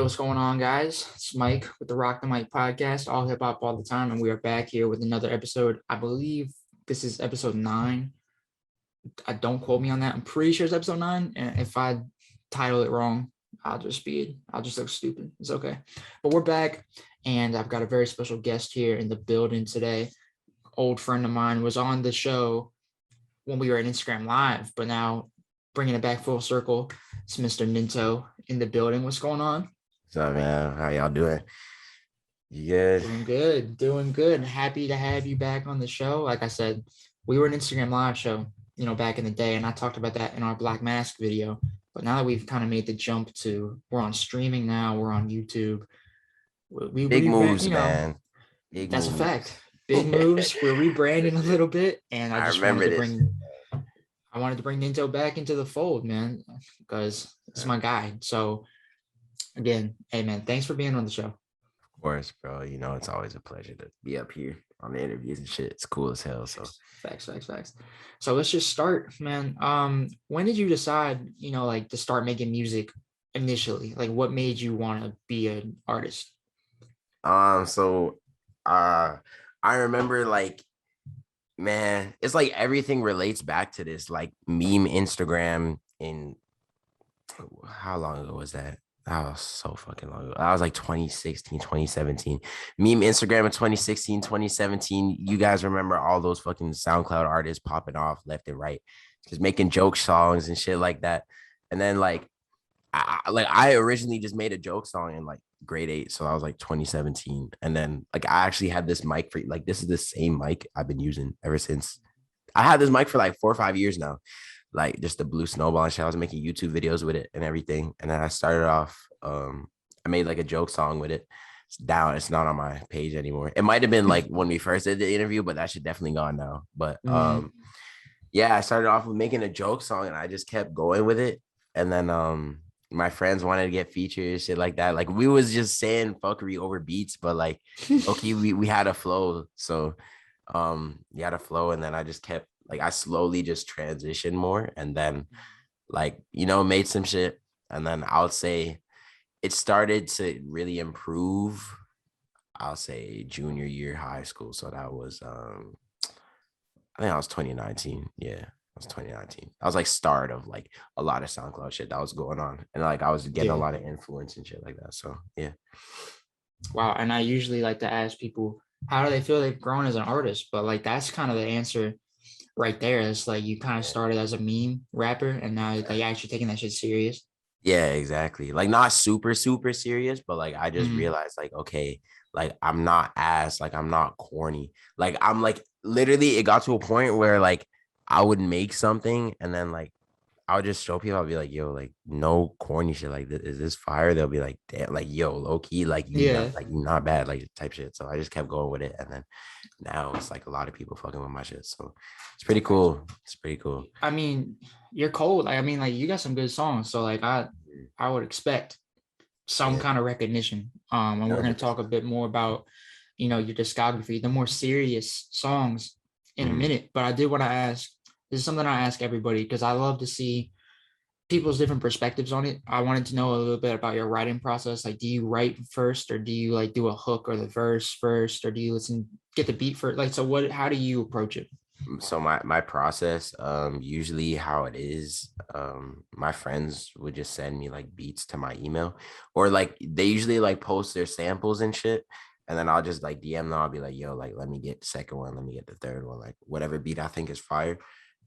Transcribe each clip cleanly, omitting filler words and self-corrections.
Yo, what's going on, guys? It's Mike with the Rock the Mic podcast, all hip hop all the time, and we are back here with another episode. I believe this is episode 9. I don't quote me on that. I'm pretty sure it's episode 9, and if I title it wrong, I'll just look stupid. It's okay. But we're back, and I've got a very special guest here in the building today. Old friend of mine was on the show when we were at Instagram Live, but now bringing it back full circle, it's Mr. Ninto in the building. What's going on? What's up, man? How y'all doing? You good? Doing good. Happy to have you back on the show. Like I said, we were an Instagram Live show, back in the day, and I talked about that in our Black Mask video. But now that we've kind of made the jump to, we're on streaming now, we're on YouTube. Big moves, man. Big that's moves. a fact. Big moves. We're rebranding a little bit, and I wanted to bring Ninto back into the fold, man, because it's my guy. So again, hey man, thanks for being on the show. Of course, bro. It's always a pleasure to be up here on the interviews and shit. It's cool as hell. So facts. So let's just start, man. When did you decide, to start making music initially? Like, what made you want to be an artist? I remember, man, it's like everything relates back to this like meme Instagram in how long ago was that? That was so fucking long ago. I was like 2016, 2017. Meme Instagram in 2016, 2017. You guys remember all those fucking SoundCloud artists popping off left and right, just making joke songs and shit like that. And then I originally just made a joke song in like grade 8. So I was like 2017. And then I actually had this mic for this is the same mic I've been using ever since. I had this mic for like 4 or 5 years now. Like just the blue snowball and shit. I was making YouTube videos with it and everything. And then I started off, I made like a joke song with it. It's down. It's not on my page anymore. It might have been like when we first did the interview, but that shit definitely gone now. But yeah, I started off with making a joke song and I just kept going with it. And then my friends wanted to get features, shit like that. Like we was just saying fuckery over beats, but like okay, we had a flow. So you had a flow, and then I just kept I slowly just transitioned more, and then made some shit. And then I'll say it started to really improve, I'll say junior year high school. So that was I think I was 2019. Yeah, I was 2019. I was like start of like a lot of SoundCloud shit that was going on, and like I was getting a lot of influence and shit like that. So yeah. Wow. And I usually like to ask people, how do they feel they've grown as an artist? But like that's kind of the answer right there. It's like you kind of started as a meme rapper and now you're actually taking that shit serious. Yeah, exactly. Like not super serious, but like I just realized okay, like I'm not I'm not corny. Like I'm literally it got to a point where I would make something and then I would just show people. I'll be like, yo, no corny shit. Like, is this fire? They'll be like, damn, yo, low key, not bad, type shit. So I just kept going with it, and then now it's a lot of people fucking with my shit. So it's pretty cool. I mean, you're cold. You got some good songs. So I would expect some kind of recognition. And we're gonna talk a bit more about, your discography, the more serious songs in a minute. But I did want to ask. This is something I ask everybody because I love to see people's different perspectives on it. I wanted to know a little bit about your writing process. Like, do you write first, or do you do a hook or the verse first, or do you get the beat first? How do you approach it? So my process, usually how it is, my friends would just send me beats to my email, or they usually post their samples and shit. And then I'll just DM them. I'll be like, yo, let me get the second one. Let me get the third one. Whatever beat I think is fire.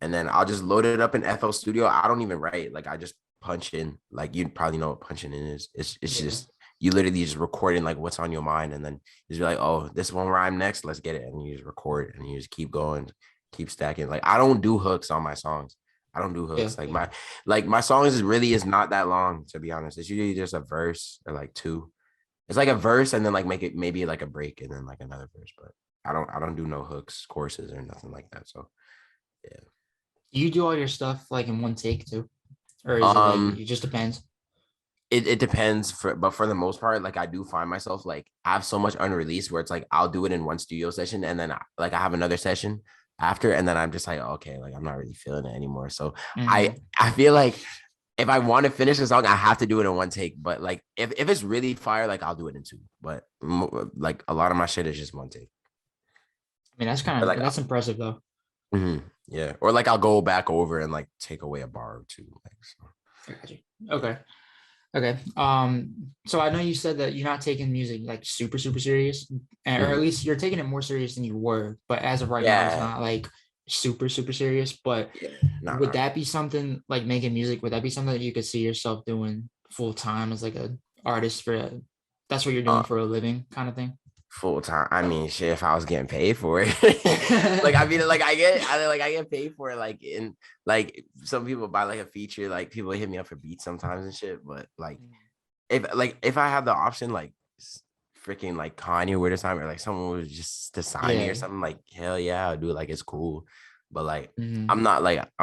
And then I'll just load it up in FL Studio. I don't even write. I just punch in. You probably know what punching in is. It's just you literally just recording what's on your mind, and then just be like, oh, this one rhyme next. Let's get it, and you just record and you just keep going, keep stacking. I don't do hooks on my songs. I don't do hooks. Yeah. My songs is not that long, to be honest. It's usually just a verse or two. It's a verse and then make it maybe a break and then another verse. But I don't do no hooks, courses, or nothing like that. So yeah. Do you do all your stuff in one take too, or is it just depends? It depends, but for the most part, I do find myself I have so much unreleased where it's I'll do it in one studio session and then I have another session after, and then I'm just okay, I'm not really feeling it anymore. So I feel if I want to finish a song, I have to do it in one take. But like if it's really fire, like I'll do it in two. But like a lot of my shit is just one take. I mean, Or like that's impressive though. yeah, or like I'll go back over and like take away a bar or two. Like so. I got you. Okay. Okay. So I know you said that you're not taking music like super, super serious, or at least you're taking it more serious than you were. But as of right now, it's Yeah, not like super, super serious. But yeah, would nah, that be something like making music? Would that be something that you could see yourself doing full time as like a artist for that's what you're doing for a living kind of thing? full time. I mean, shit, if I was getting paid for it, like I mean, like I get paid for it. Like in like some people buy like a feature, like people hit me up for beats sometimes and shit. But if I had the option, like freaking like Kanye were to sign me, or like someone was just to sign me or Yeah. something, like hell yeah, I'll do it. Like it's cool. But like Mhm. I'm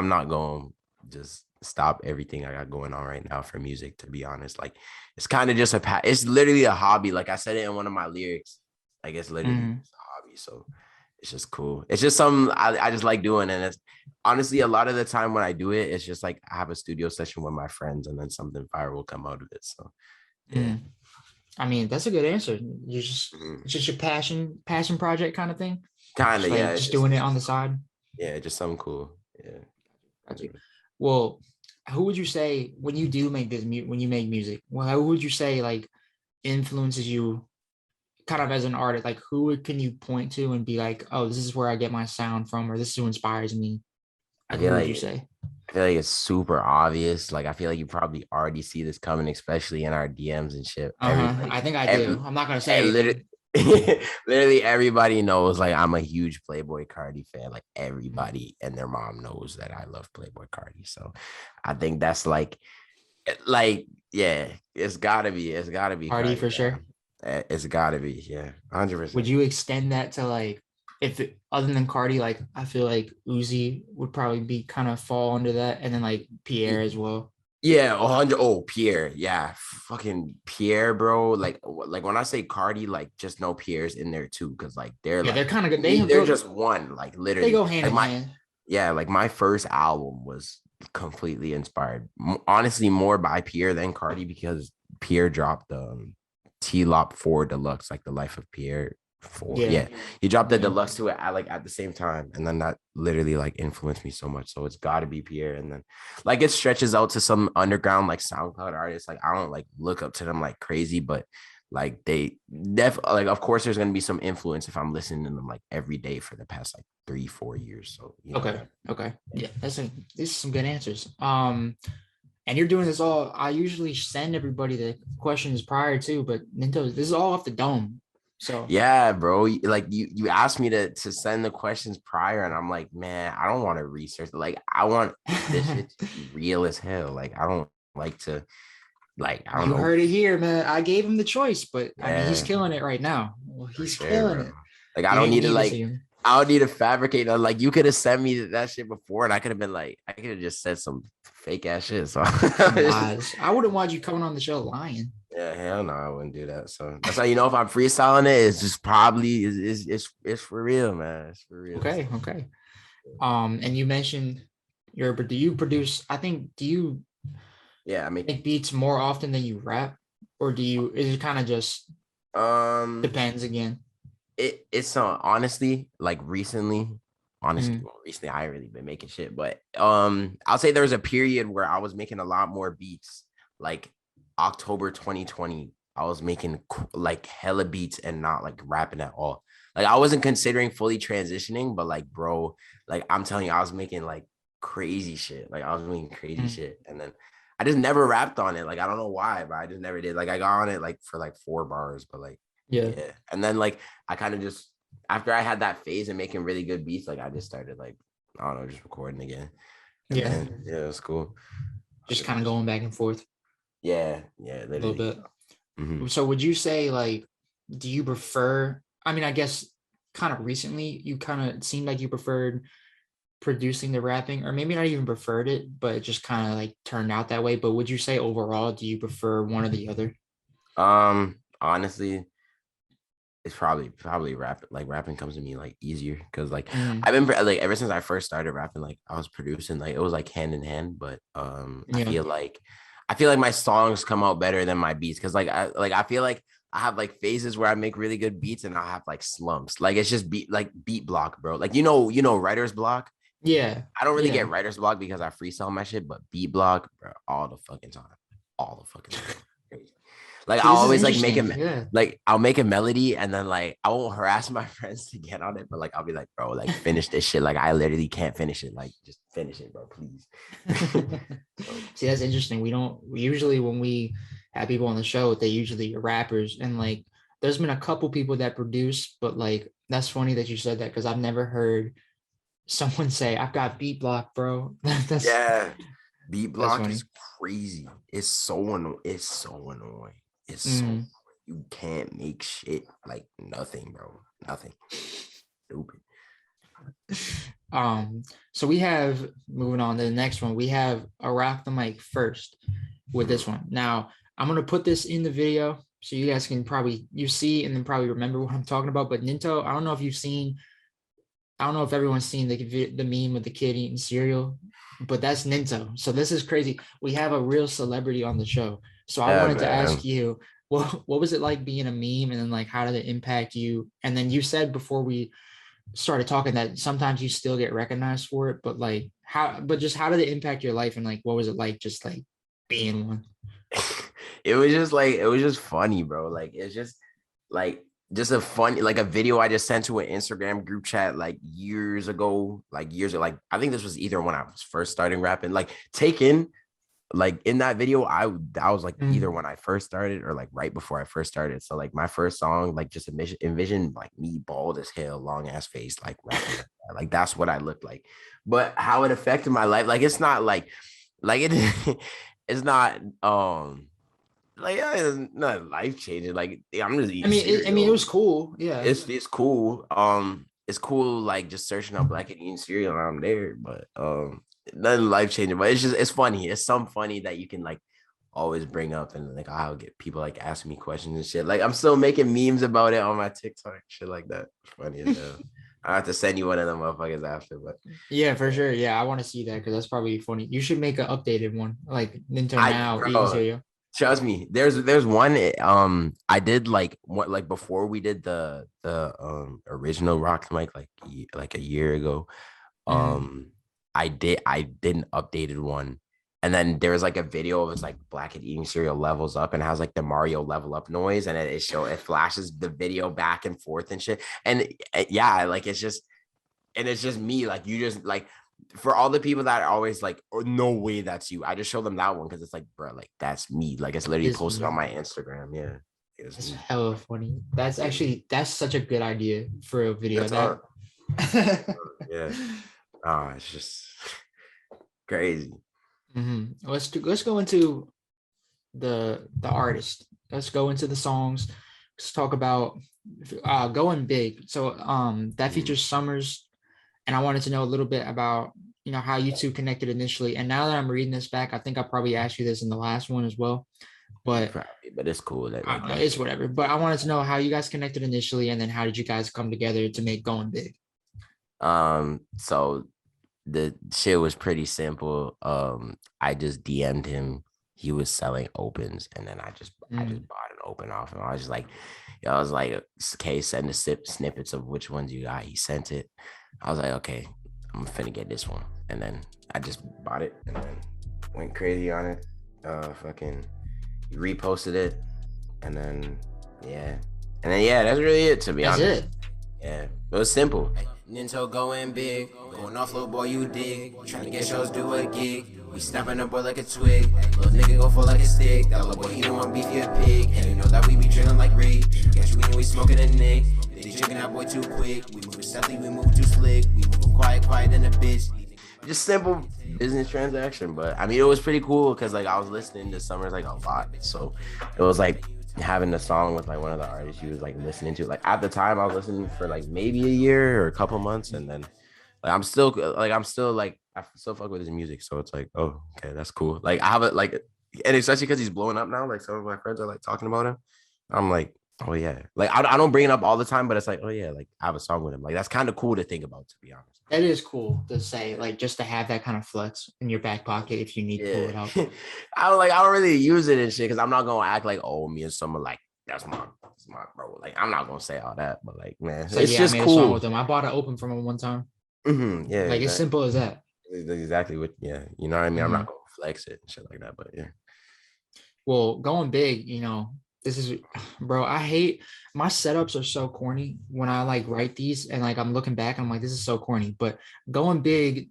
not going to just stop everything I got going on right now for music, to be honest. Like it's kind of just it's literally a hobby. Like I said it in one of my lyrics. Like it's literally Mhm. just a hobby. So it's just cool. It's just something I just like doing. And it's honestly a lot of the time when I do it, it's just like I have a studio session with my friends and then something fire will come out of it. So yeah. Mhm. I mean, that's a good answer. You just Mhm. it's just your passion project kind of thing. Kind Just of, yeah. like just doing it on the side. Yeah, just something cool. Yeah. Got you. Well, who would you say when you do make when you make music? Well, who would you say like influences you kind of as an artist? Like can you point to and be like, oh, this is where I get my sound from, or this is who inspires me? I Like, feel who would you like say? I feel like it's super obvious. Like I feel like you probably already see this coming, especially in our DMs and shit. Uh-huh. I think I Every, do. I'm not gonna say literally, anything. literally everybody knows. Like I'm a huge Playboy Cardi fan. Like everybody and their mom knows that I love Playboy Cardi. So I think that's like yeah, it's gotta be Party Cardi, for sure. man. It's gotta be, yeah, Would 100%. you extend that to like other than Cardi, like I feel like Uzi would probably be kind of fall under that, and then like Pierre as well. Yeah, 100. Oh, Pierre. Yeah, fucking Pierre, bro. Like when I say Cardi, like just know Pierre's in there too, because like they're Yeah, they're like kind of to good. me, they're just one. Like They literally, go hand like in my hand. yeah, like my first album was completely inspired. Honestly, more by Pierre than Cardi because Pierre dropped T-Lop 4 Deluxe, like the life of Pierre 4. Yeah. Yeah, he dropped the Mhm. deluxe to it at the same time, and then that literally like influenced me so much. So it's got to be Pierre, and then like it stretches out to some underground like SoundCloud artists. Like I don't like look up to them like crazy, but like they like of course there's gonna be some influence if I'm listening to them like every day for the past like 3 4 years. So you know. Okay. Okay. Yeah. These are some good answers. And you're doing this all. I usually send everybody the questions prior to, but Ninto, this is all off the dome. So Yeah, bro. Like you asked me to send the questions prior, and I'm like, man, I don't want to research. Like, I want this shit to be real as hell. Like, I don't like to I don't you know. heard it here, man. I gave him the choice, but I mean, he's Yeah, killing it right now. Well, for he's sure, killing bro. it. Like, I You don't didn't need to need to see him. I don't need to fabricate. Like, you could have sent me that shit before, and I could have been like, I could have just said some fake ass shit. So, Some lies. I wouldn't want you coming on the show lying. yeah, hell no, I wouldn't do that. So that's how you know if I'm freestyling it, it's just probably it's for real, man. It's for real. Okay, So, okay. And you mentioned but do you produce? I think do you yeah, I mean, make beats more often than you rap, or is it kind of just um. depends again? It's honestly like Mm, recently I ain't really been making shit, but I'll say there was a period where I was making a lot more beats. Like October 2020, I was making like hella beats and not like rapping at all. Like I wasn't considering fully transitioning, but like bro, like I'm telling you, I was making like crazy shit. Like I was making crazy mm, shit, and then I just never rapped on it. Like I don't know why, but I just never did. Like I got on it like for like 4 bars, but like yeah, yeah. And then like I kind of just after I had that phase of making really good beats, like I just started like I don't know, just recording again. And yeah. then yeah, it's cool. Just kind of going back and forth Yeah, yeah, a little literally. bit. Mhm. So would you say like, do you prefer? I mean, I guess kind of recently you kind of seemed like you preferred producing the rapping, or maybe not even preferred it, but it just kind of like turned out that way. But would you say overall, do you prefer one or the other? Honestly, it's probably rapping comes to me like easier because like Mm, I remember like ever since I first started rapping, like I was producing, like it was like hand in hand. But yeah. I feel like my songs come out better than my beats because I feel like I have like phases where I make really good beats and I have like slumps. Like it's just beat block, bro. Like writer's block. Yeah. I don't really Yeah. get writer's block because I freestyle my shit, but beat block, bro, all the fucking time. All the fucking time. Crazy. Like See, I'll this is always like make interesting. a Yeah. I'll make a melody and then like I won't harass my friends to get on it, but like I'll be like, bro, like finish this shit. Like I literally can't finish it. Like just finish it, bro, please. So, See, that's interesting. We usually, when we have people on the show, they usually are rappers. And like, there's been a couple people that produce, but like, that's funny that you said that because I've never heard someone say, I've got beat block, bro. that's, yeah, beat that's block funny. is crazy. It's so annoying. It's so annoying. It's so Mm. you can't make shit like nothing, bro. Nothing. Stupid. So we have, moving on to the next one, we have a rock the mic first with this one. Now, I'm gonna put this in the video so you guys can probably you see and then probably remember what I'm talking about. But Ninto, I don't know if you've seen, I don't know if everyone's seen the meme with the kid eating cereal, but that's Ninto. So this is crazy. We have a real celebrity on the show. So I Yeah, wanted to ask man. you, what was it like being a meme, and then like how did it impact you? And then you said before we started talking that sometimes you still get recognized for it, but like how did it impact your life, and like what was it like just like being one? It was just funny, bro. Like it's just like just a funny like a video I just sent to an Instagram group chat like years ago, like I think this was either when I was first starting rapping, like taken like in that video, I was like either Mm. when I first started or like right before I first started. So like my first song, like just envision like me bald as hell, long ass face, like rapping like that. Like that's what I looked like. But how it affected my life, like it's not like it it's not like it's not life changing. Like yeah, I'm just eating I mean, it cereal. was cool. Yeah. It's cool. It's cool like just searching up black and eating cereal and I'm there, but nothing life changing. But it's funny. It's some funny that you can like always bring up and like I'll get people like asking me questions and shit. Like I'm still making memes about it on my TikTok, shit like that. It's funny as hell. I have to send you one of them motherfuckers after, but Yeah, for sure. Yeah, I want to see that because that's probably funny. You should make an updated one, like Ninto I now eating bro, cereal. trust me, there's one I did like what like before we did the original rock mic like a year ago. Mm. Um I did an updated one. And then there was like a video of it's like black and eating cereal levels up and has like the Mario level up noise and it flashes the video back and forth and shit. And yeah, like it's just me. Like you just like for all the people that are always like, oh, no way that's you. I just show them that one because it's like, bro, like that's me. Like it's literally Is posted on me. my Instagram. Yeah, it's That's me. hella funny. That's such a good idea for a video. That's That all. Yeah. It's just crazy. Let's go into the artist. Let's go into the songs. Let's talk about Goin Big. So that Mhm. features Summrs, and I wanted to know a little bit about how you two connected initially. And now that I'm reading this back, I think I probably asked you this in the last one as well, but Probably, but it's cool that like that. it's whatever. But I wanted to know how you guys connected initially, and then how did you guys come together to make Goin Big? So the shit was pretty simple. I just DM'd him. He was selling opens, and then I just Mm. bought an open off him. I was like, okay, send the snippets of which ones you got. He sent it. I was like, okay, I'm finna get this one, and then I just bought it and then went crazy on it. Fucking he reposted it, and then yeah, yeah, that's really it to be That's honest. it. Yeah, it was simple. Ninto going big, going off little boy you dig. Trying to get shows, do a gig. We snapping up boy like a twig. Little nigga go fall like a stick. That little boy he don't want beef, he a pig. And you know that we be drilling like Rick. Guess we know we smoking a nick. They chicken that boy too quick. We moving stealthy, we move too slick. We moving quiet than a bitch. Just simple business transaction, but I mean it was pretty cool because like I was listening to Summrs like a lot, so it was like having the song with like one of the artists you was like listening to. Like at the time I was listening for like maybe a year or a couple months, and then like I'm still like I still fuck with his music, so it's like, oh okay, that's cool. Like I have it like, and especially because he's blowing up now, like some of my friends are like talking about him. I'm like, Oh yeah, like I don't bring it up all the time, but it's like, oh yeah, like I have a song with him. Like that's kind of cool to think about, to be honest. That is cool to say, like just to have that kind of flex in your back pocket if you need to pull Yeah, it out. I don't really use it and shit because I'm not gonna act like, oh, me and someone like that's my bro. Like I'm not gonna say all that, but like man, So it's yeah, I just made a song cool. with him. I bought it open from him one time. Yeah, Like it's simple as that. exactly what. Yeah, you know what I mean. I'm Mhm. not gonna flex it and shit like that, but yeah. Well, going big, this is, bro. I hate my setups are so corny when I like write these and like I'm looking back and I'm like, this is so corny. But going big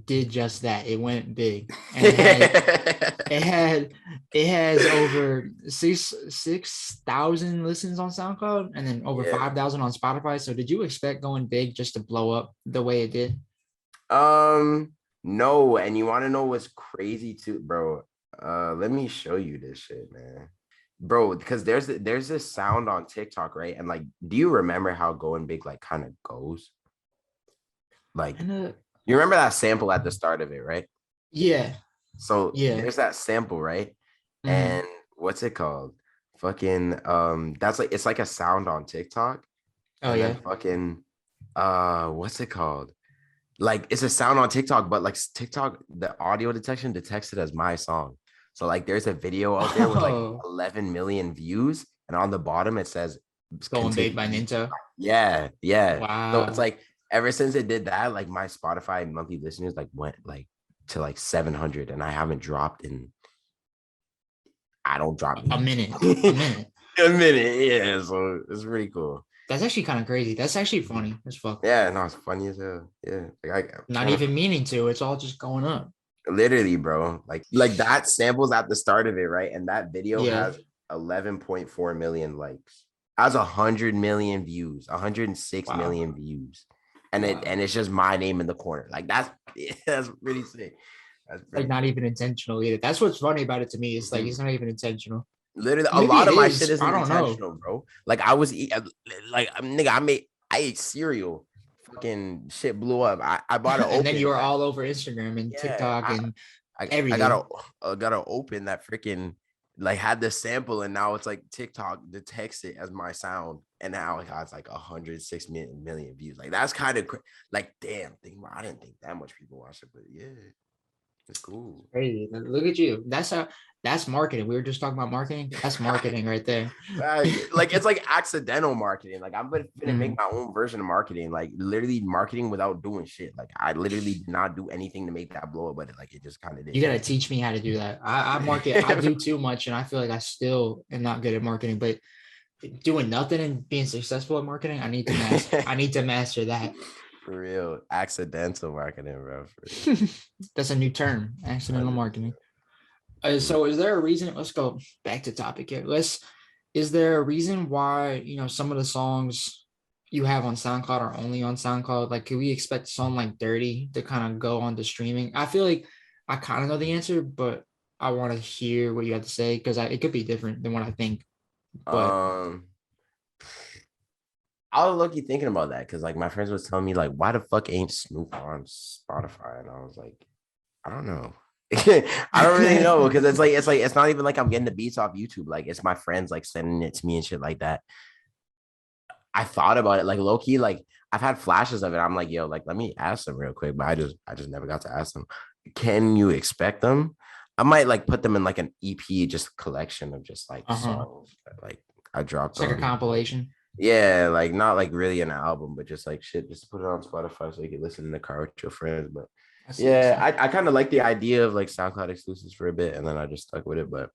did just that. It went big and it has over 6,000 listens on SoundCloud and then over Yeah. 5,000 on Spotify. So did you expect going big just to blow up the way it did? No, and you want to know what's crazy too, bro? Let me show you this shit, man. Bro, because there's this sound on TikTok, right? And like, do you remember how Going Big like kind of goes? Like, And, you remember that sample at the start of it, right? yeah, So yeah. there's that sample, right? Mhm. And what's it called? Fucking that's like it's like a sound on TikTok. Oh And yeah. then fucking what's it called? Like it's a sound on TikTok, but like TikTok, the audio detection detects it as my song. So like there's a video out there with like Oh. 11 million views, and on the bottom it says Going Big by continue. Ninto. Yeah. So it's Wow. like ever since it did that, like my Spotify monthly listeners like went like to like 700, and I haven't dropped in. I don't drop A minute. a minute. Yeah, so it's pretty cool. That's actually kind of crazy. That's actually funny as fuck. Yeah, no, it's funny as hell. Yeah, like I'm Not trying to even meaning to. It's all just going up. literally, bro. Like that samples at the start of it, right? And that video Yeah. has 11.4 million likes, has 100 million views, 106 Wow. million views, and Wow. it's just my name in the corner. Like that's pretty sick. That's pretty Like not even intentional either. That's what's funny about it to me. It's like Mhm. it's not even intentional. Literally, a Maybe lot it of my is. shit isn't I don't know. intentional, bro. Like like nigga, I ate cereal. Fucking shit blew up. I bought it open. And then you were all over Instagram and Yeah, TikTok and I everything. gotta open that freaking like had the sample, and now it's like TikTok detects it as my sound, and now it has like 106 million views. Like that's kind of like damn thing. I didn't think that much people watch it, but yeah, it's cool. Crazy. Look at you. That's marketing. We were just talking about marketing. That's marketing right there. Like it's like accidental marketing. Like I'm gonna make Mhm. my own version of marketing. Like literally marketing without doing shit. Like I literally did not do anything to make that blow up, but it just kind of did. You gotta teach me how to do that. I market. I do too much, and I feel like I still am not good at marketing. But doing nothing and being successful at marketing, I need to master. I need to master that. For real, accidental marketing, bro. For real. That's a new term, accidental marketing. So is there a reason? Let's go back to topic here. Is there a reason why, some of the songs you have on SoundCloud are only on SoundCloud? Like, could we expect a song like Dirty to kind of go on to streaming? I feel like I kind of know the answer, but I want to hear what you have to say because it could be different than what I think. But I was lucky thinking about that because like my friends was telling me like, why the fuck ain't Snoop on Spotify? And I was like, I don't know. I don't really know because it's not even like I'm getting the beats off YouTube. Like it's my friends like sending it to me and shit like that. I thought about it like low key, like I've had flashes of it. I'm like, yo, like let me ask them real quick, but I just never got to ask them. Can you expect them? I might like put them in like an EP, just collection of just like songs that, like I dropped. It's like a compilation. Yeah, like not like really an album, but just like shit, just put it on Spotify so you can listen in the car with your friends. But yeah, I kind of like the idea of like SoundCloud exclusives for a bit, and then I just stuck with it. But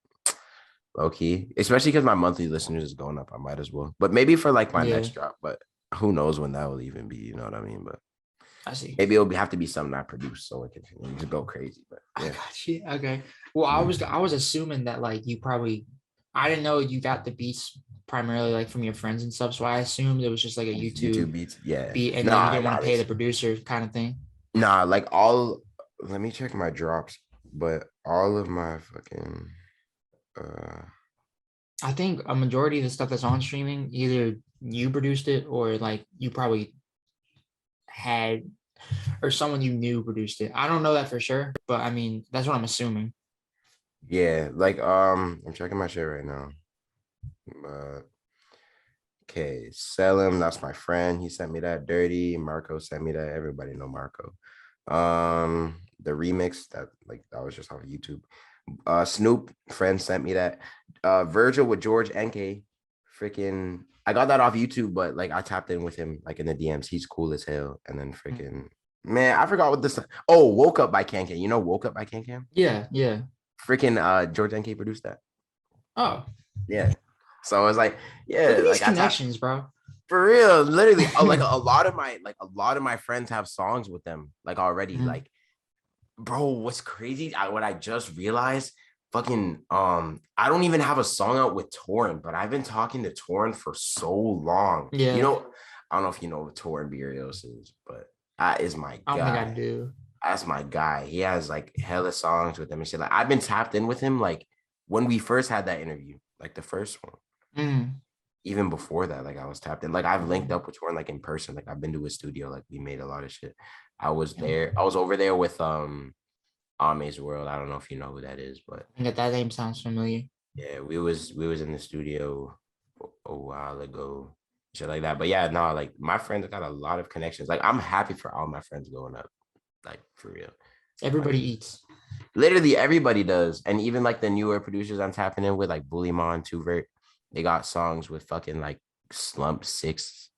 low key, especially because my monthly listeners is going up, I might as well. But maybe for like my next drop, but who knows when that will even be? You know what I mean? But I see. Maybe it'll have to be something I produce so it can just go crazy. But yeah. I got you. Okay. Well, I was assuming that like I didn't know you got the beats primarily like from your friends and stuff. So I assumed it was just like a YouTube beats, beat, and then you didn't want to pay the producer kind of thing. Nah, like let me check my drops, but all of my fucking I think a majority of the stuff that's on streaming, either you produced it or like you probably had or someone you knew produced it. I don't know that for sure, but I mean that's what I'm assuming. Yeah, like I'm checking my shit right now. But Okay, Selim, that's my friend. He sent me that. Dirty Marco sent me that. Everybody know Marco. The remix that was just off of YouTube. Snoop friend sent me that. Virgil with George NK. Freaking, I got that off YouTube, but like I tapped in with him like in the DMs. He's cool as hell. And then freaking man, I forgot what this. Oh, Woke Up by Kickin. You know Woke Up by Kickin? Yeah. Freaking George NK produced that. Oh. Yeah. So I was like, yeah, Look at these like connections, bro. for real, literally, like a lot of my friends have songs with them, like already. Like, bro, what's crazy? What I just realized, fucking, I don't even have a song out with Torn, but I've been talking to Torn for so long. Yeah, you know, I don't know if you know what Torn Burios is, but that is my guy. I don't think I do. That's my guy. He has like hella songs with him and shit. Like I've been tapped in with him, like when we first had that interview, like the first one. Even before that, like I was tapped in. Like I've linked up with Torn like in person. Like I've been to his studio. Like we made a lot of shit. I was there. I was over there with Ame's World. I don't know if you know who that is, but that name sounds familiar. Yeah, we was in the studio a while ago, shit like that. But yeah, no, like my friends got a lot of connections. Like I'm happy for all my friends going up. Like for real. Everybody like, eats. Literally everybody does. And even like the newer producers I'm tapping in with, like Bullymon, Tuvert. They got songs with fucking like Slump 6S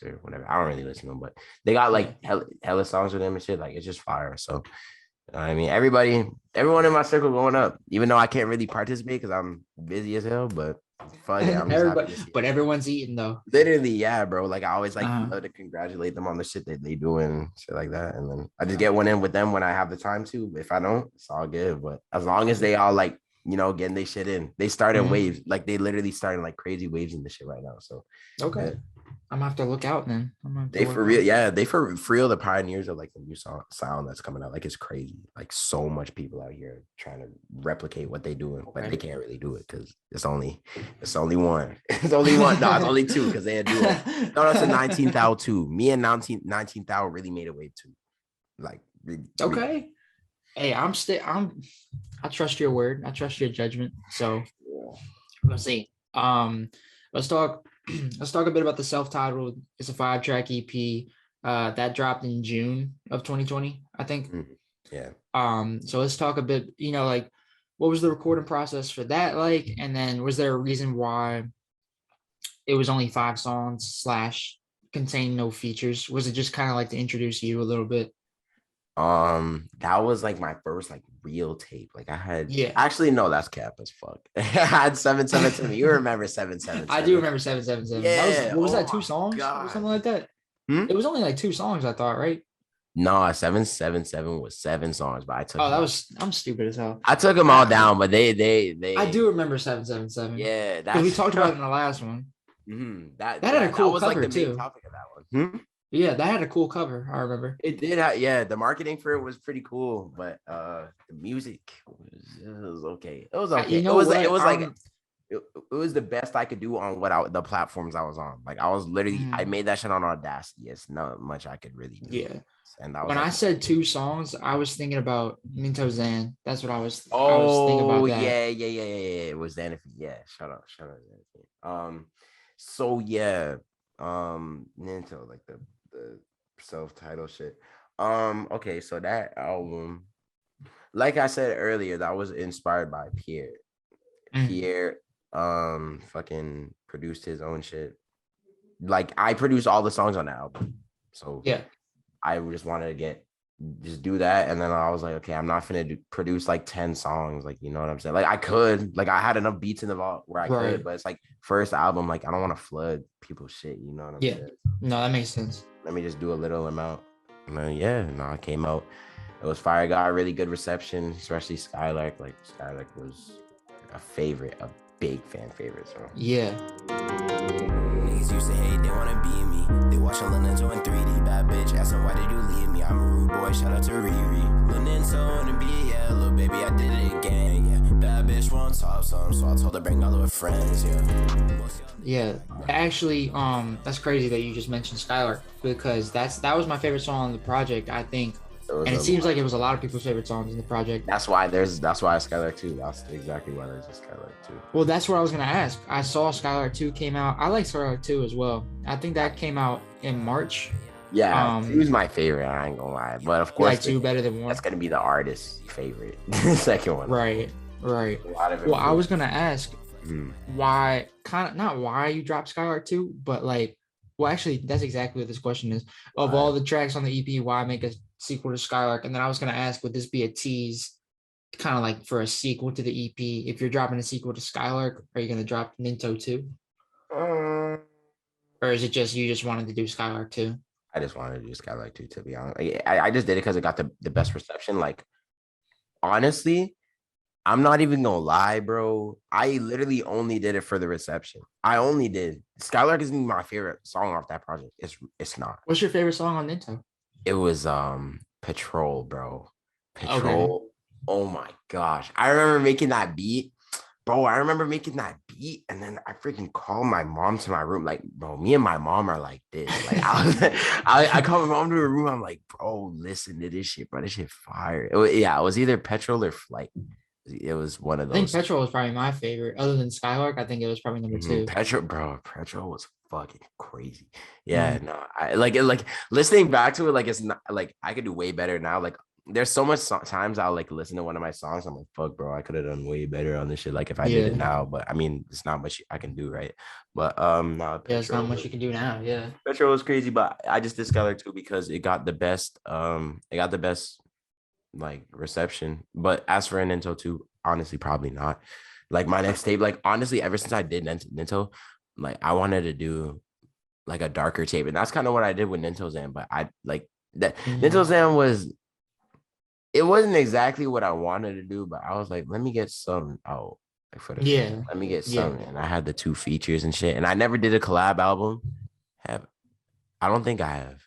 or whatever. I don't really listen to them, but they got like hella songs with them and shit. Like it's just fire. So I mean, everyone in my circle going up, even though I can't really participate because I'm busy as hell. But fuck yeah, but everyone's eating though. Literally, yeah, bro. Like I always like love to congratulate them on the shit that they do and shit like that. And then I just get one in with them when I have the time to. If I don't, it's all good. But as long as they all like, you know, getting their shit in. They started waves. Like they literally starting like crazy waves in the shit right now. So okay. I'm gonna have to look out then. They for real, yeah. They for real the pioneers of like the new sound that's coming out. Like it's crazy. Like so much people out here trying to replicate what they doing, but they can't really do it because it's only one. It's only one. No, it's only two because they had duo. No, that's a 19th hour too. Me and 19th hour really made a wave too. Like okay. Hey, I trust your word. I trust your judgment. So let's see. Let's talk a bit about the self-titled. It's a 5-track EP that dropped in June of 2020, I think. Yeah. So let's talk a bit, you know, like what was the recording process for that like? And then was there a reason why it was only 5 songs / contain no features? Was it just kind of like to introduce you a little bit? That was like my first like real tape. Like I had actually no, that's cap as fuck. I had 777. You remember 777? I do remember 777. Yeah. What was that 2 songs or something like that? It was only like 2 songs, I thought, right? No, 777 was 7 songs, but I took I'm stupid as hell. I took them all down, but they I do remember 777. Yeah, that's we talked about it in the last one. That had a cool cover like the too. Main topic of that one. Yeah, that had a cool cover. I remember. It did. The marketing for it was pretty cool, but the music was okay. It was okay. It was the best I could do on the platforms I was on. Like I was literally, I made that shit on Audacity. It's not much I could really do. Yeah. And that was when I said 2 songs, I was thinking about Ninto Zan. That's what I was. Oh, I was thinking about that. Yeah. It was Xanafi. Yeah. Shut up. So yeah, Ninto, like the self-titled shit. Okay, so that album, like I said earlier, that was inspired by Pierre. Pierre fucking produced his own shit. Like I produced all the songs on the album. So yeah, I just wanted to just do that. And then I was like, okay, I'm not gonna produce like 10 songs. Like, you know what I'm saying? Like I could, like I had enough beats in the vault where I could, but it's like first album, like I don't want to flood people's shit. You know what I'm saying? No, that makes sense. Let me just do a little amount. And then, it came out. It was fire. Got a really good reception, especially Skylark. Like Skylark was a big fan favorite. So yeah. Niggas used to hate, they wanna be me. They watch a Ninto in 3D. Bad bitch asking why did you leave me? I'm a rude boy. Shout out to Riri. Lil Ninto on the beat, yeah. Little baby, I did it again. Yeah. Bad bitch won't talk some, so I told her bring all of her friends. Yeah. Actually, that's crazy that you just mentioned Skylark because that was my favorite song on the project. I think was And it a seems lot. like it was a lot of people's favorite songs in the project. That's why Skylark 2. That's exactly why there's a Skylark 2. Well, that's what I was gonna ask. I saw Skylark 2 came out. I like Skylark 2 as well. I think that came out in March. Yeah, 2's my favorite. I ain't gonna lie, but of You course, like 2 better than 1. that's gonna be the artist's favorite. The second one, Right. A lot of Well, I was gonna ask Mhm. why, kind of not why you dropped Skylark 2, but like, well, actually, that's exactly what this question is. Of Why? all the tracks on the EP, why make a sequel to Skylark? And then I was gonna ask, would this be a tease, kind of like for a sequel to the EP? If you're dropping a sequel to Skylark, are you gonna drop Ninto 2, Um, or is it just you just wanted to do Skylark 2? I just wanted to do Skylark 2, to be honest. I just did it because it got the best reception. Like, honestly, I'm not even gonna lie, bro. I literally only did it for the reception. I only did. Skylark isn't my favorite song off that project. It's not. What's your favorite song on Ninto? It was Patrol, bro. Patrol. Oh my gosh. I remember making that beat. Bro, I remember making that beat, and then I freaking called my mom to my room. Like, bro, me and my mom are like this. Like, I called my mom to her room. I'm like, bro, listen to this shit, bro. This shit fire. It was either Petrol or Flight. It was one of I think those. Petrol was probably my favorite. Other than Skylark, I think it was probably number 2. Petrol was fucking crazy. Yeah, no, I like listening back to it. Like, it's not like I could do way better now. Like, there's so much times I'll like listen to one of my songs. I'm like, fuck, bro, I could have done way better on this shit. Like, if I did it now, but I mean, it's not much I can do, right? But no, Yeah, it's not much you can do now. Yeah. Petrol was crazy, but I just did Skylark 2 because it got the best. Like reception. But as for Ninto 2, honestly, probably not. Like, my next tape, like, honestly, ever since I did Ninto, like, I wanted to do like a darker tape, and that's kind of what I did with Ninto Zan. But I like that Ninto Zan it wasn't exactly what I wanted to do, but I was like, let me get some out, like, for the let me get some. And I had the 2 features and shit, and I never did a collab album. I don't think I have.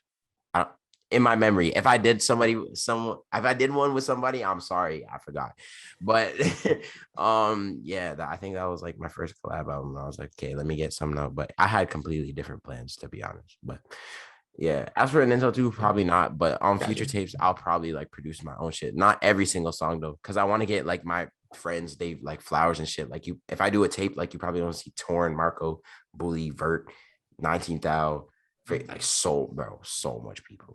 In my memory, if I did one with somebody, I'm sorry, I forgot. But I think that was like my first collab album. I was like, okay, let me get something out. But I had completely different plans, to be honest. But yeah, as for Ninto 2, probably not. But on future tapes, I'll probably like produce my own shit. Not every single song though, because I want to get like my friends, they like flowers and shit. Like, if I do a tape, like, you probably don't see Torn, Marco, Bully, Vert, 19th Thou. Like, so much people.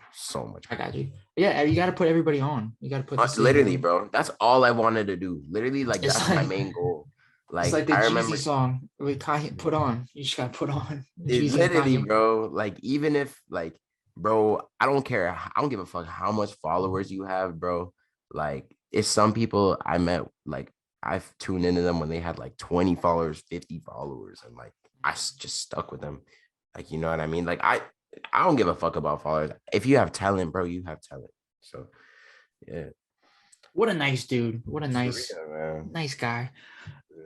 I got you. Yeah, you got to put everybody on. You got to put literally, bro. That's all I wanted to do. Literally, like, that's my main goal. Like, it's like the I Jeezy remember song we can't put on. You just got to put on. Literally, bro. Like, even if, like, bro, I don't care. I don't give a fuck how much followers you have, bro. Like, it's some people I met, like, I've tuned into them when they had like 20 followers, 50 followers, and like, I just stuck with them. Like, you know what I mean? Like, I don't give a fuck about followers. If you have talent, bro, you have talent. So, yeah. What a nice dude. What a nice guy.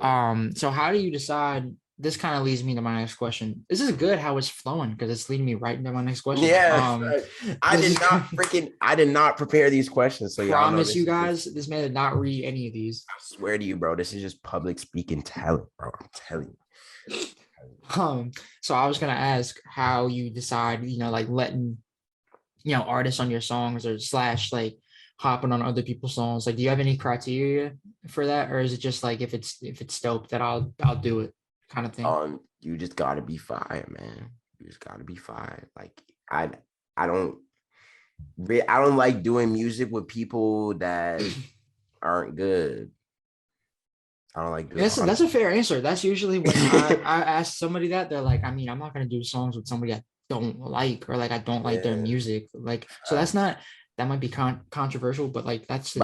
So how do you decide? This kind of leads me to my next question. This is good how it's flowing, because it's leading me right into my next question. Yeah. I did not prepare these questions. So promise you guys, this man did not read any of these. I swear to you, bro. This is just public speaking talent, bro. I'm telling you. So I was gonna ask how you decide, like letting, artists on your songs, or / like hopping on other people's songs. Like, do you have any criteria for that, or is it just like if it's dope that I'll do it kind of thing? You just gotta be fire, man. You just gotta be fire. Like, I don't like doing music with people that aren't good. I don't like doing that's a fair answer. That's usually when I ask somebody that, they're like, I mean, I'm not gonna do songs with somebody I don't like, or like I don't like their music. Like, so that might be controversial, but like that's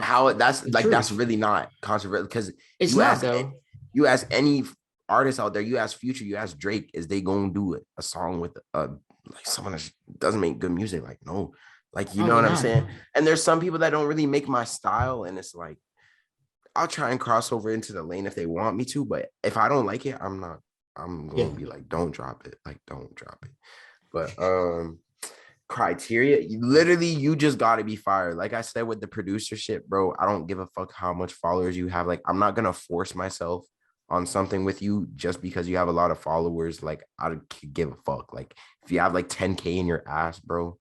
really not controversial, because it's not though. You ask any artist out there, you ask Future, you ask Drake, is they gonna do a song with like someone that doesn't make good music? Like, no. Like, you know what I'm saying? And there's some people that don't really make my style, and it's like, I'll try and cross over into the lane if they want me to, but if I don't like it, I'm going to be like, don't drop it. Like, don't drop it. But criteria, you just got to be fired. Like I said with the producer shit, bro, I don't give a fuck how much followers you have. Like, I'm not going to force myself on something with you just because you have a lot of followers. Like, I don't give a fuck. Like, if you have like 10K in your ass, bro,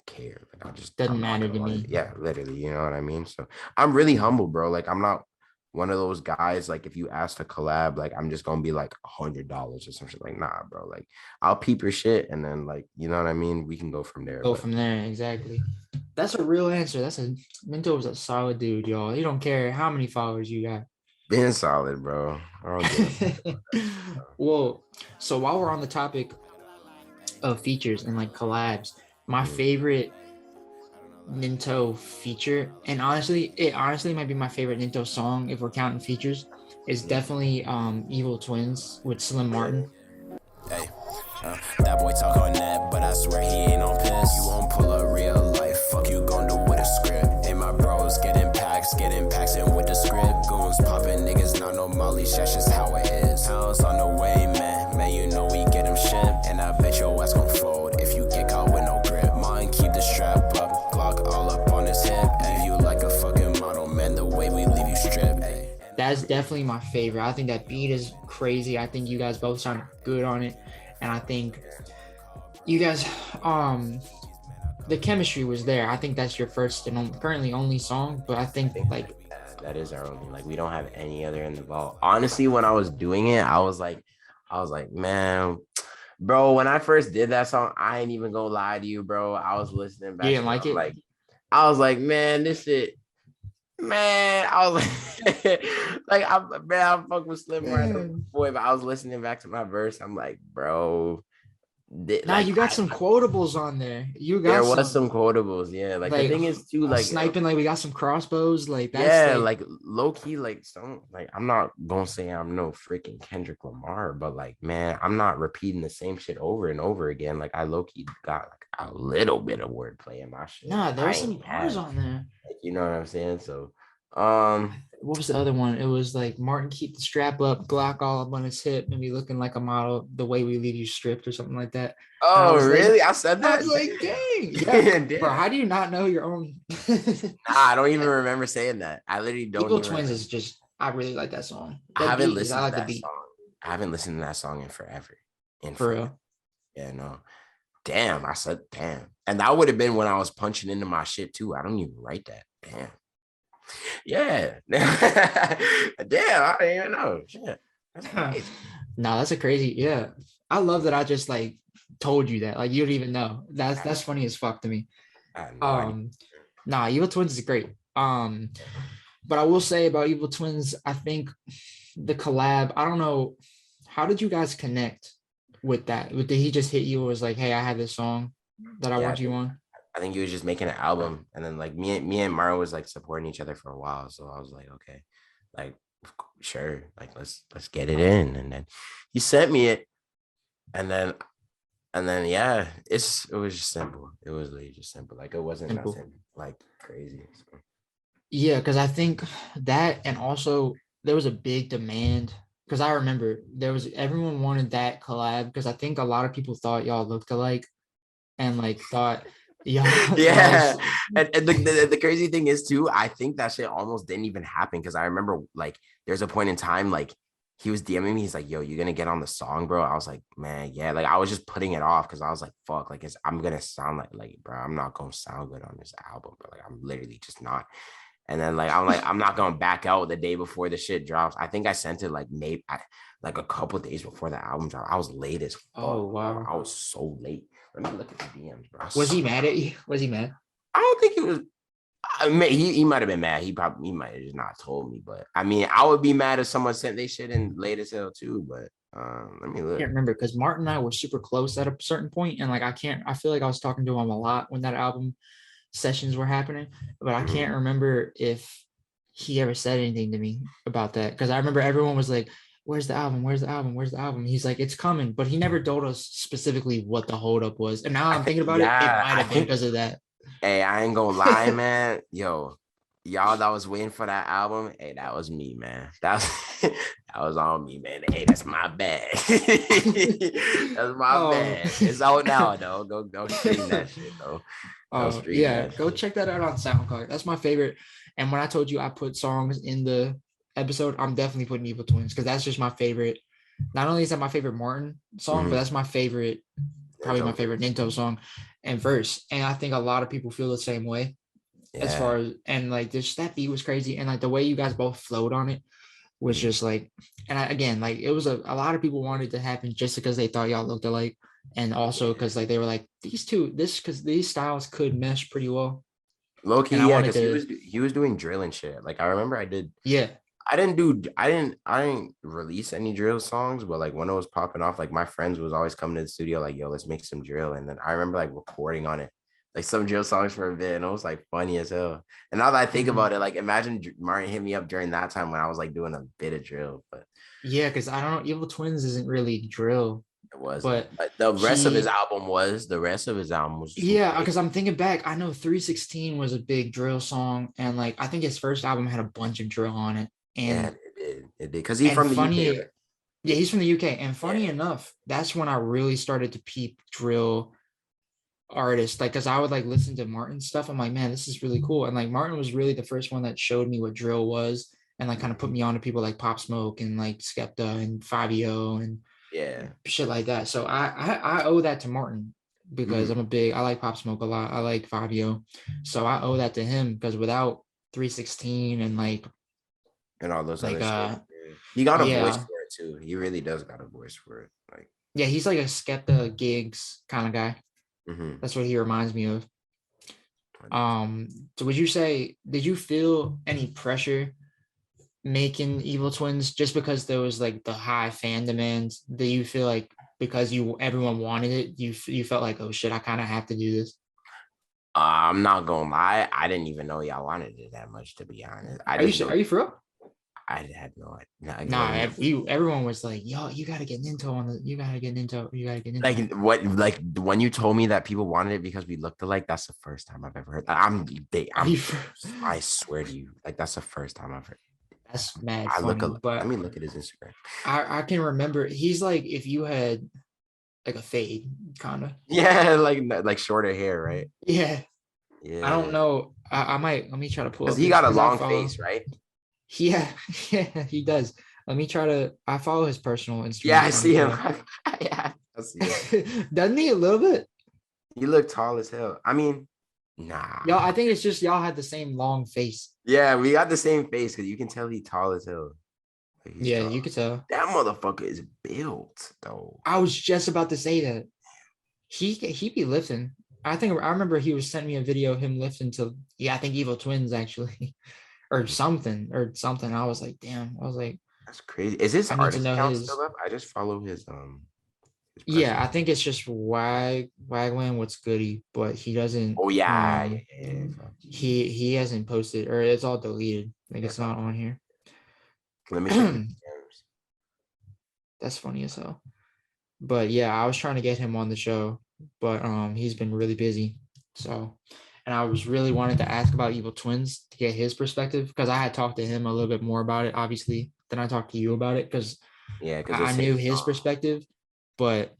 care. Like Doesn't I'm not matter gonna to lie. me. Yeah, literally, you know what I mean? So I'm really humble, bro. Like I'm not one of those guys, like if you ask to collab, like I'm just gonna be like $100 or something. Like, nah, bro. Like I'll peep your shit and then like, you know what I mean? We can go from there. Go But from there, exactly. That's a real answer. Ninto was a solid dude, y'all. He don't care how many followers you got. being solid, bro. I don't give a Well, so while we're on the topic of features and like collabs, my favorite Ninto feature, and honestly, it honestly might be my favorite Ninto song if we're counting features, is definitely Evil Twins with Slim Martin. Hey, that boy talk on that, but I swear he ain't on piss. You won't pull a real life, fuck you gon' do with a script. Hey, my bros getting packs in with the script. Goons popping niggas, not no molly, that's just how it is. House on the way, man, you know we get them shipped. And I bet your ass gon' fold if you get caught with no grip. Mine keep the strap up, Glock all up on his hip. Leave you like a fucking model, man, the way we leave you stripped. That's definitely my favorite. I think that beat is crazy. I think you guys both sound good on it. And I think you guys, the chemistry was there. I think that's your first and currently only song, but I think like that is our only, like we don't have any other in the vault. Honestly, when I was doing it, I was like, man, bro, when I first did that song, I ain't even gonna lie to you, bro. I was listening back. You didn't like it? Like, I was like, man, this shit. Man, I was like, I fuck with Slim Martin boy, but I was listening back to my verse. I'm like, bro, you got some quotables on there. There was some quotables, yeah. Like the thing is too, like sniping, like we got some crossbows, like that's yeah, like low key, like some, like I'm not gonna say I'm no freaking Kendrick Lamar, but like man, I'm not repeating the same shit over and over again. Like I low key got like a little bit of wordplay in my shit. Nah, there's some bars on there. Like, you know what I'm saying? So what was the other one? It was like Martin keep the strap up, Glock all up on his hip, and be looking like a model, the way we leave you stripped or something like that. Oh, really? I said that? I was like, dang. Yeah. Bro, how do you not know your own? Nah, I don't even remember saying that. I literally don't. Evil Twins is just, I really like that song. I haven't listened to that song. I haven't listened to that song in forever. For real? Yeah, no. Damn, I said damn. And that would have been when I was punching into my shit too. I don't even write that. Damn. Yeah. Damn, I didn't even know. Shit. That's a crazy, yeah. I love that I just like told you that. Like you don't even know. That's funny as fuck to me. Evil Twins is great. But I will say about Evil Twins, I think the collab, I don't know, how did you guys connect with that? Did he just hit you and was like, hey, I have this song that I want you on? I think he was just making an album, and then like me and Mara was like supporting each other for a while. So I was like, okay, like sure, like let's get it in. And then he sent me it, and then yeah, it was just simple. It was really just simple. Like it wasn't nothing like crazy. So. Yeah, because I think that, and also there was a big demand. Because I remember everyone wanted that collab because I think a lot of people thought y'all looked alike, and like thought. Yeah. And the crazy thing is too, I think that shit almost didn't even happen because I remember like there's a point in time like he was DMing me, he's like, yo, you gonna get on the song, bro? I was like, man, yeah. Like I was just putting it off because I was like, fuck, like I'm gonna sound like bro, I'm not gonna sound good on this album, bro. Like I'm literally just not. And then like I'm not gonna back out the day before the shit drops. I think I sent it like maybe like a couple days before the album dropped. I was late as fuck. Oh wow, bro. I was so late. Let me look at the DMs, bro. Was he mad at you? Was he mad? I don't think he was. He might have been mad. He might have just not told me. But I mean, I would be mad if someone sent they shit in late as hell too. But let me look. I can't remember because Martin and I were super close at a certain point, and like I feel like I was talking to him a lot when that album sessions were happening, but I can't remember if he ever said anything to me about that because I remember everyone was like, where's the album? Where's the album? Where's the album? He's like, it's coming, but he never told us specifically what the holdup was. And now I'm thinking about it might have been because of that. Hey, I ain't gonna lie, man. Yo, y'all that was waiting for that album, hey, that was me, man. That was on me, man. Hey, that's my bag. That's my bag. It's out now, though. Go stream that shit, though. Go check that out on SoundCloud. That's my favorite. And when I told you I put songs in the episode, I'm definitely putting Evil Twins because that's just my favorite. Not only is that my favorite Martin song, but that's my favorite, probably my favorite Ninto song. and verse. And I think a lot of people feel the same way as Yeah. far as, and like just that beat was crazy. And like the way you guys both flowed on it was just like, and again, like it was a lot of people wanted it to happen just because they thought y'all looked alike. And also because like they were like because these styles could mesh pretty well. Low key, And I yeah, wanted because to, he was doing drill and shit. Like I remember yeah, I didn't release any drill songs, but like when it was popping off, like my friends was always coming to the studio, like, yo, let's make some drill. And then I remember like recording on it, like some drill songs for a bit, and it was like funny as hell. And now that I think Mhm. about it, like imagine Martin hit me up during that time when I was like doing a bit of drill, but yeah, because I don't know, Evil Twins isn't really drill, it wasn't. but But the rest of his he, album was. The rest of his album was yeah, great. because I'm thinking back, I know 316 was a big drill song, and like I think his first album had a bunch of drill on it. Yeah, And it did. It did. Because he's from the UK, funny, right? yeah, he's from the UK. And funny Yeah. enough, that's when I really started to peep drill artists. Like, cause I would like listen to Martin's stuff. I'm like, man, this is really cool. And like Martin was really the first one that showed me what drill was and like kind of put me on to people like Pop Smoke and like Skepta and Fabio and Yeah. shit like that. So I owe that to Martin because I like Pop Smoke a lot. I like Fabio. So I owe that to him because without 316 and And all those like other shit. He got a voice yeah. for it too. He really does got a voice for it. Like, Yeah, he's like a Skepta gigs kind of guy. That's what he reminds me of. So would you say, did you feel any pressure making Evil Twins just because there was like the high fan demands? Do you feel like because everyone wanted it, you felt like, oh shit, I kind of have to do this? I'm not gonna lie, I didn't even know y'all wanted it that much, to be honest. I just Are you for real? I had no idea. Nah, everyone was like, yo, you gotta get Ninto on the, you gotta get Ninto, you gotta get Ninto. Like what? Like when you told me that people wanted it because we looked alike, that's the first time I've ever heard. I swear to you, like that's the first time I've heard. That's mad I look funny, but let me look at his Instagram. I can remember he's like if you had like a fade, kind of. Yeah, like shorter hair, right? Yeah. Yeah. I don't know. I might let me try to pull up. Because he got a because I long follow- face, right? Yeah, yeah, he does. Let me try to. I follow his personal Instagram. Yeah, I account see as him. well. Yeah, I see him. Doesn't he a little bit? He looked tall as hell. I mean, nah. Y'all, I think it's just y'all had the same long face. Yeah, we got the same face because you can tell he's tall as hell. Like, he's Yeah, tall. you could tell. That motherfucker is built though. I was just about to say that. He be lifting. I remember he was sending me a video of him lifting to I think Evil Twins actually. or something. I was like, damn. I was like, That's crazy. Is his I need to artist know account his. still up? I just follow his Yeah, I personal- think it's just Wagwan What's Goody, but he doesn't. Oh yeah. He hasn't posted or it's all deleted. Like it's not on here. Let me check. That's funny as hell. But yeah, I was trying to get him on the show, but he's been really busy. So, and I was really wanted to ask about Evil Twins to get his perspective because I had talked to him a little bit more about it, obviously, than I talked to you about it because I knew his perspective. But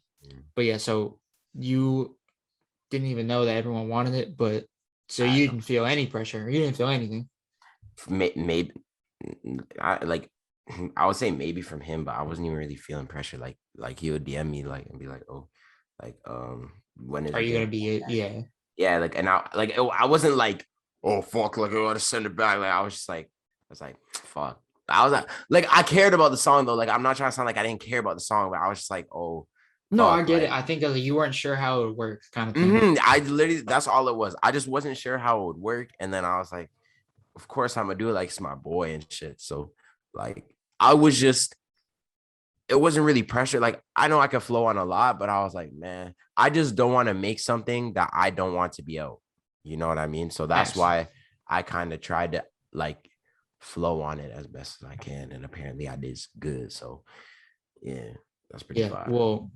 yeah, so you didn't even know that everyone wanted it, but so you didn't feel any pressure. You didn't feel anything. Maybe I would say maybe from him, but I wasn't even really feeling pressure. Like he would DM me and be like, oh, like when is Are you gonna be it? Yeah. Yeah, like and I wasn't like, oh fuck, like I want to send it back. Like I was like, fuck. I was like I cared about the song though. Like I'm not trying to sound like I didn't care about the song, but I was just like, oh. No, fuck, I get it. I think you weren't sure how it would work, kind of thing. I literally, that's all it was. I just wasn't sure how it would work, and then I was like, of course I'm gonna do it. Like it's my boy and shit. So like I was just, it wasn't really pressure. Like I know I could flow on a lot, but I was like, man, I just don't want to make something that I don't want to be out. You know what I mean? So that's why I kind of tried to like flow on it as best as I can, and apparently I did good. So yeah, that's pretty fire. Well,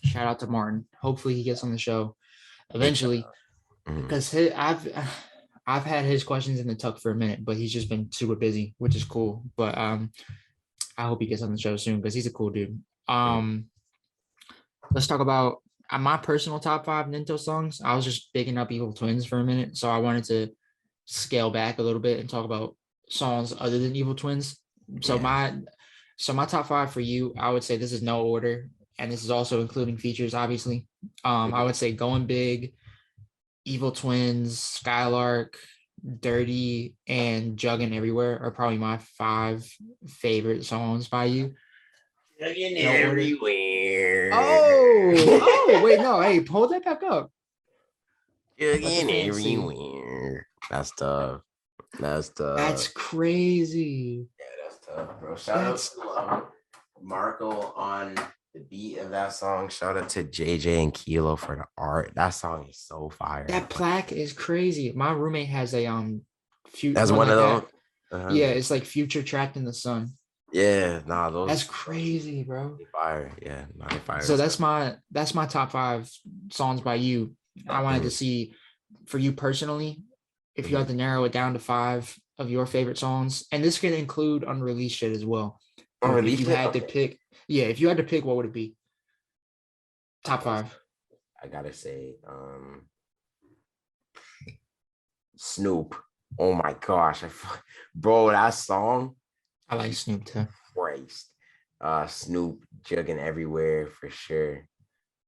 shout out to Martin. Hopefully he gets on the show eventually, because I've had his questions in the tuck for a minute, but he's just been super busy, which is cool. But I hope he gets on the show soon because he's a cool dude. Let's talk about my personal top 5 Ninto songs. I was just bigging up Evil Twins for a minute, so I wanted to scale back a little bit and talk about songs other than Evil Twins. So my top 5 for you, I would say this is no order, and this is also including features, obviously. I would say Goin Big, Evil Twins, Skylark, Dirty, and Juggin' Everywhere are probably my 5 favorite songs by you. Looking No order. everywhere. Wait, no, hey, pull that back up. Looking fans see. everywhere. That's tough. That's crazy. Yeah, that's tough, bro. Shout out to Marco on the beat of that song. Shout out to JJ and Kilo for the art. That song is so fire. That plaque is crazy. My roommate has a That's one of them. Yeah, it's like Future Trapped in the Sun. Yeah, nah, those. That's crazy, bro. Fire, yeah, they fire. So that's my top 5 songs by you. I wanted to see for you personally, if you had to narrow it down to 5 of your favorite songs, and this could include unreleased shit as well. If you had to pick, if you had to pick, what would it be? Top 5. I gotta say, Snoop. Oh my gosh, bro, that song. I like Snoop too. Christ. Snoop Jugging Everywhere for sure.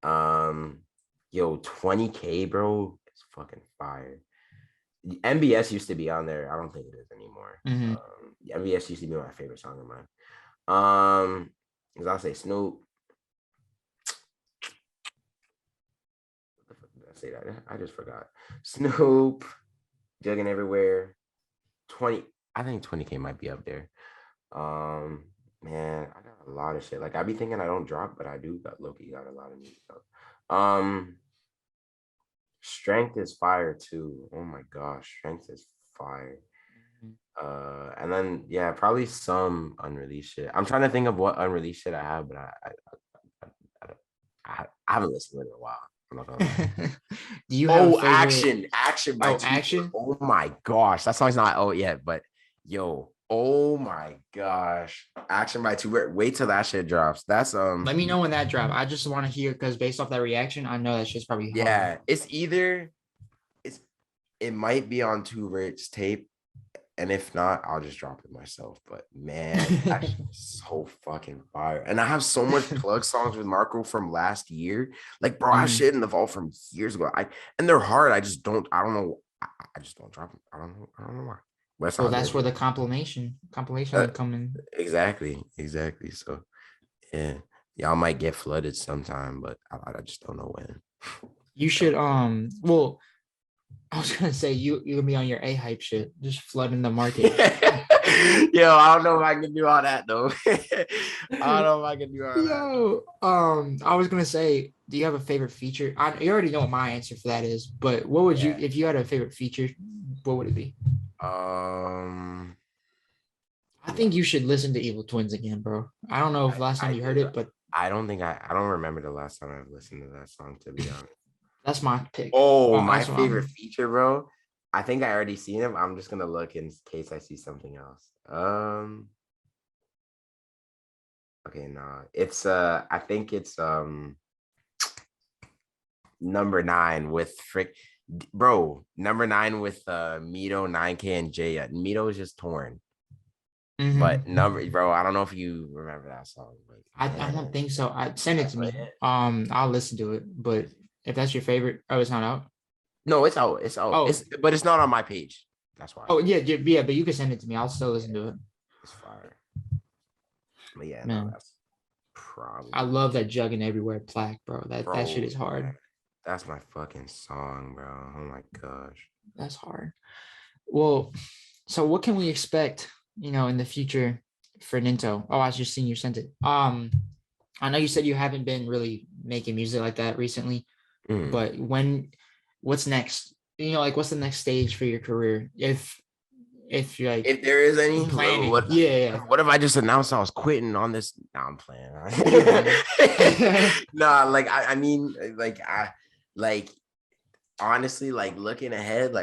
Yo, 20K, bro. It's fucking fire. MBS used to be on there. I don't think it is anymore. MBS used to be my favorite song of mine. As I'll say Snoop. What the fuck did I say that? I just forgot. Snoop, Jugging Everywhere. I think 20K might be up there. Man, I got a lot of shit. Like I be thinking I don't drop, but I do got Loki got a lot of music. Strength is fire too. Oh my gosh, Strength is fire. And then probably some unreleased shit. I'm trying to think of what unreleased shit I have, but I haven't listened to it in a while. I'm not gonna lie. Do you have Action by Action? Oh my gosh, that song's not out yet, but yo, oh my gosh, Action by Two. Wait till that shit drops. That's Let me know when that drops. I just want to hear, because based off that reaction, I know that shit's probably hard. Yeah. It might be on Too Rich tape, and if not, I'll just drop it myself. But man, that's so fucking fire. And I have so much plug songs with Marco from last year. Like, bro, I have shit in the vault from years ago. And they're hard. I just don't know. I just don't drop them. I don't know why. Well, that's where the compilation would come in. Exactly. So yeah, y'all might get flooded sometime, but I just don't know when. You should well, I was gonna say you're gonna be on your hype shit, just flooding the market. Yo, I don't know if I can do all that though. I don't know if I can do all that. I was gonna say, do you have a favorite feature? You already know what my answer for that is, but what would you, if you had a favorite feature, what would it be? I think you should listen to Evil Twins again, bro. I don't know if last time you heard it, but I don't remember the last time I've listened to that song, to be honest. That's my pick. Oh, my favorite feature, bro. I think I already seen him. I'm just gonna look in case I see something else. Okay, nah. It's I think it's number 9 with number 9 with Mito, 9K, and Jay. Mito is just torn. But bro, I don't know if you remember that song. But I don't think so. Send it to me. I'll listen to it. But if that's your favorite, it's not out. No, it's out. Oh. But it's not on my page. That's why. Oh yeah. But you can send it to me. I'll still listen to it. It's fire. But yeah, man, no, that's probably. I love that Jugging Everywhere plaque, bro. That shit is hard. Man, that's my fucking song, bro. Oh my gosh. That's hard. Well, so what can we expect, in the future for Ninto? Oh, I just seen you sent it. I know you said you haven't been really making music like that recently, but what's next? What's the next stage for your career? If you're like, if there is any planning, what if I just announced I was quitting on this? No, I'm playing. Nah, I mean, honestly, looking ahead,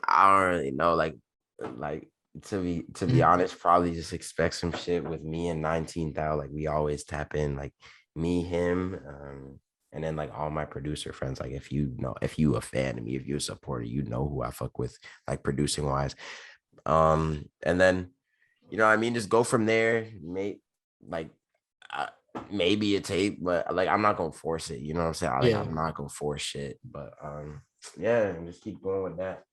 I don't really know, to be honest, probably just expect some shit with me and 19,000. We always tap in, me, him, and then all my producer friends. If you a fan of me, if you're a supporter, who I fuck with, producing wise. And then, just go from there, mate. maybe a tape, but like I'm not gonna force it. You know what I'm saying? I'm not gonna force shit. But yeah, and just keep going with that.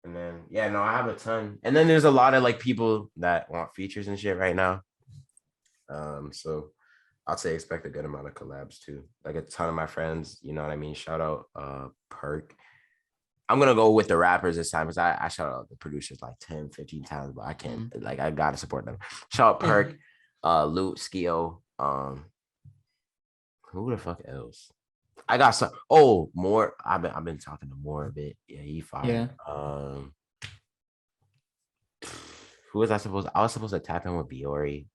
And then no, I have a ton. And then there's a lot of like people that want features and shit right now. So I'd say expect a good amount of collabs too. Like a ton of my friends, you know what I mean? Shout out Perk. I'm gonna go with the rappers this time because I shout out the producers like 10, 15 times, but I can't like I gotta support them. Shout out Perk, Loot, Skio, who the fuck else? I got some more. I've been talking to more a bit. Yeah, he fired. Who was I supposed to tap in with Biori?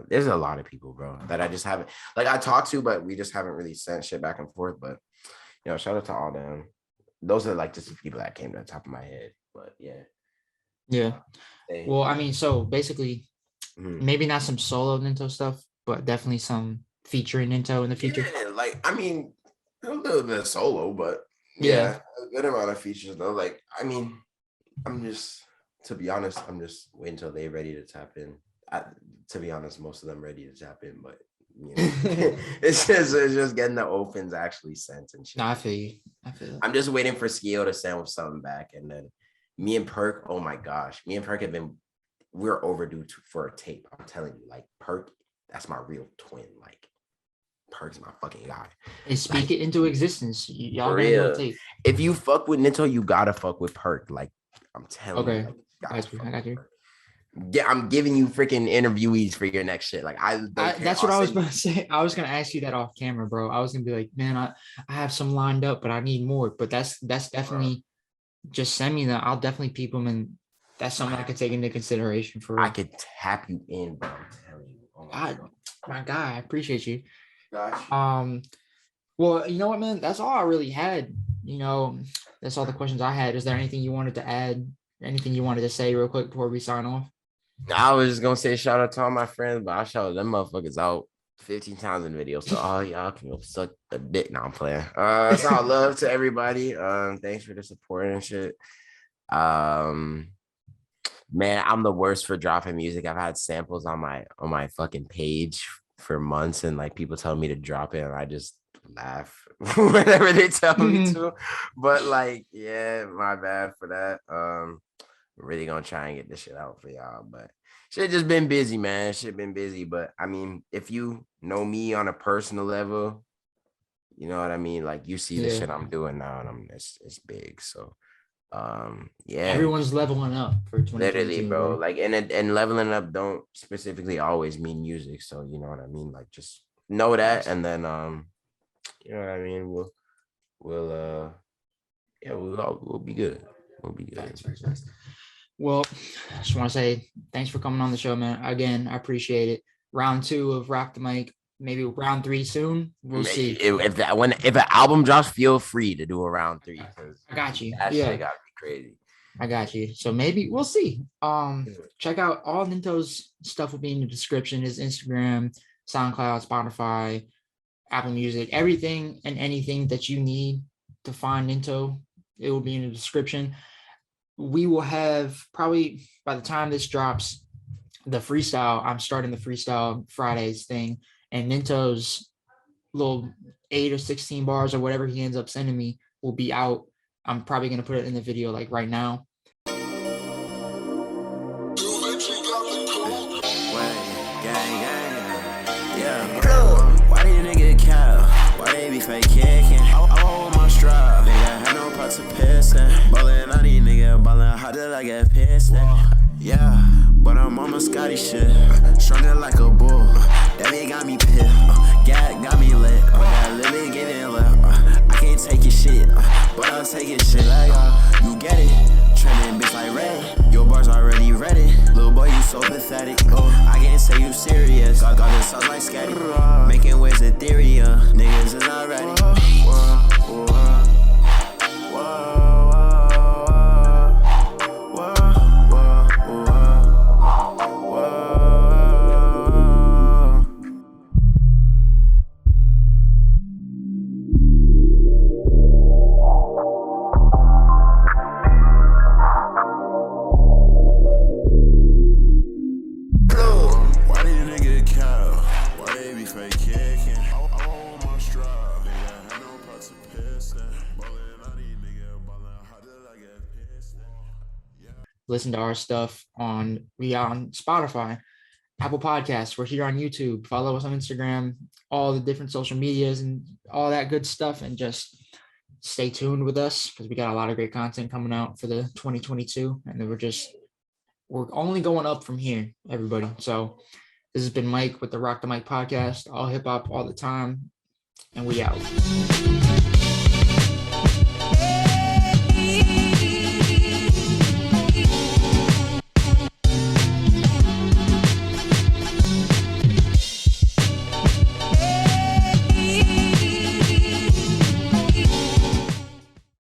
There's a lot of people, bro, that I just haven't like I talked to, but we just haven't really sent shit back and forth. But shout out to all them. Those are like just the people that came to the top of my head. But yeah. Well, I mean, so basically, maybe not some solo Ninto stuff, but definitely some featuring Ninto in the future. Yeah, like I mean, a little bit of solo, but a good amount of features though. Like I mean, to be honest, I'm just waiting until they're ready to tap in. To be honest, most of them ready to tap in, but it's just getting the opens actually sent and shit. No, I feel you. I'm just waiting for Skio to send something back, and then me and Perk. Oh my gosh, me and Perk we're overdue for a tape. I'm telling you, like Perk, that's my real twin. Like Perk's my fucking guy. And speak it into existence. Y'all gonna do a tape. If you fuck with Ninto, you gotta fuck with Perk. Like I'm telling you. Okay, I got you. Yeah, I'm giving you freaking interviewees for your next shit. Like that's what I was gonna say. I was gonna ask you that off camera, bro. I was gonna be like, man, I have some lined up, but I need more. But that's definitely just send me that. I'll definitely peep them, and that's something I could take into consideration for. I could tap you in, bro. I'm telling you. Oh my guy, I appreciate you. Gosh. Well, you know what, man? That's all I really had. That's all the questions I had. Is there anything you wanted to add? Anything you wanted to say real quick before we sign off? I was just gonna say shout out to all my friends, but I shouted them motherfuckers out 15 times in video. So all y'all can go suck a dick. Now I'm playing. It's all love to everybody. Thanks for the support and shit. Man, I'm the worst for dropping music. I've had samples on my fucking page for months, and like people tell me to drop it, and I just laugh whenever they tell me to. But like, yeah, my bad for that. We're really gonna try and get this shit out for y'all, but shit just been busy, man. Shit been busy, but I mean, if you know me on a personal level, you know what I mean. Like you see the shit I'm doing now, and it's big. So, everyone's leveling up for 2022. Literally, bro. Like, and leveling up don't specifically always mean music. So you know what I mean. Like, just know that, and then you know what I mean. We'll be good. We'll be good. Thanks. Well, I just want to say thanks for coming on the show, man. Again, I appreciate it. Round 2 of Rock the Mic, maybe round 3 soon. We'll see. If an album drops, feel free to do a round 3. I got you. That shit gotta be crazy. I got you. So maybe we'll see. Check out all Ninto's stuff will be in the description. His Instagram, SoundCloud, Spotify, Apple Music, everything and anything that you need to find Ninto, it will be in the description. We will have probably by the time this drops, the freestyle. I'm starting the Freestyle Fridays thing, and Ninto's little 8 or 16 bars or whatever he ends up sending me will be out. I'm probably gonna put it in the video like right now. Why did nigga cow? Why they be fake kicking? I want my straw. Nigga had no parts of piston. Ballin' on these nigga, ballin' hard till I get pissed. Yeah, but I'm on my Scotty shit. Stronger like a bull. That bitch got me pissed. Got me lit. That little bit getting lit. I can't take your shit, but I'll take your shit like you get it. Trending bitch like red. Your bars already ready. Little boy, you so pathetic. I can't say you serious. Got this sauce like scatty. Making waves ethereal. Niggas is not ready. Why did nigga cow? Why they be fake kids? listen to our stuff we are on Spotify, Apple Podcasts. We're here on YouTube. Follow us on Instagram, all the different social medias and all that good stuff. And just stay tuned with us because we got a lot of great content coming out for the 2022. And then we're only going up from here, everybody. So this has been Mike with the Rock the Mic podcast, all hip hop all the time. And we out.